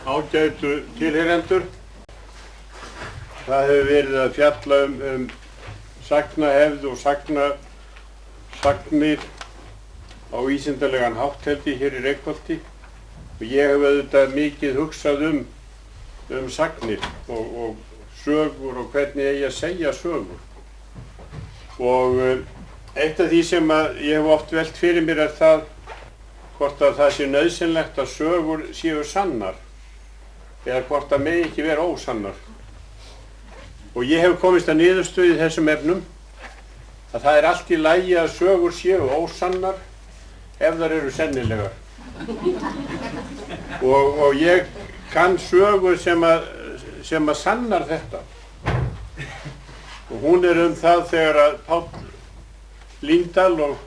Ágætu tilheyrendur. Það hefur verið að fjalla sagnahefð og sagnir á vísindalegan hátt held ég hér í Reykholti og ég hef auðvitað mikið hugsað sagnir og sögur og hvernig eigi að segja sögur. Og eitt af því sem ég hef oft velt fyrir mér það hvort að það sé nauðsynlegt að sögur séu sannar eða hvort að megi ekki vera ósannar. Og ég hef komist að niðurstöðu í þessum efnum að það er allt í lagi að sögur séu ósannar ef þær eru sennilegar. Og ég kann sögur sem að sannar þetta. Og hún er það þegar að Páll Líndal og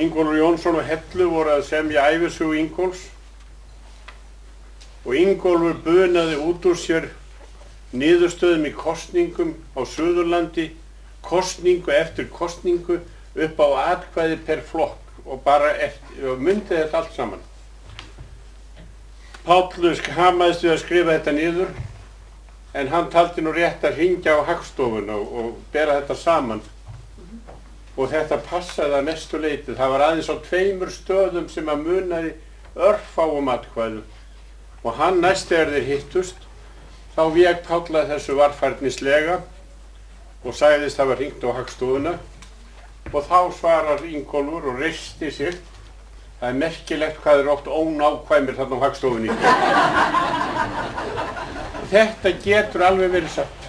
Ingólfur Jónsson og Hellu voru að semja ævisögu Ingólfs og Ingólfur bunaði út úr sér niðurstöðum í kosningum á Suðurlandi, kosningu eftir kosningu upp á atkvæði per flokk og bara myndi þetta allt saman. Páll hamaðist við að skrifa þetta niður en hann taldi nú rétt að hringja á Hagstofuna og bera þetta saman. Og þetta passaði að mestu leyti. Það var aðeins á 2 stöðum sem að munaði örfáum atkvæðum. Og hann næst þegar þeir hittust, þá vék Páll að þessu varfærnislega og sagðist hafa hringt á Hagstofuna. Og þá svarar Ingólfur og reisti sig. Það er merkilegt hvað oft ónákvæmir þarna á Hagstofunni. Þetta getur alveg verið satt.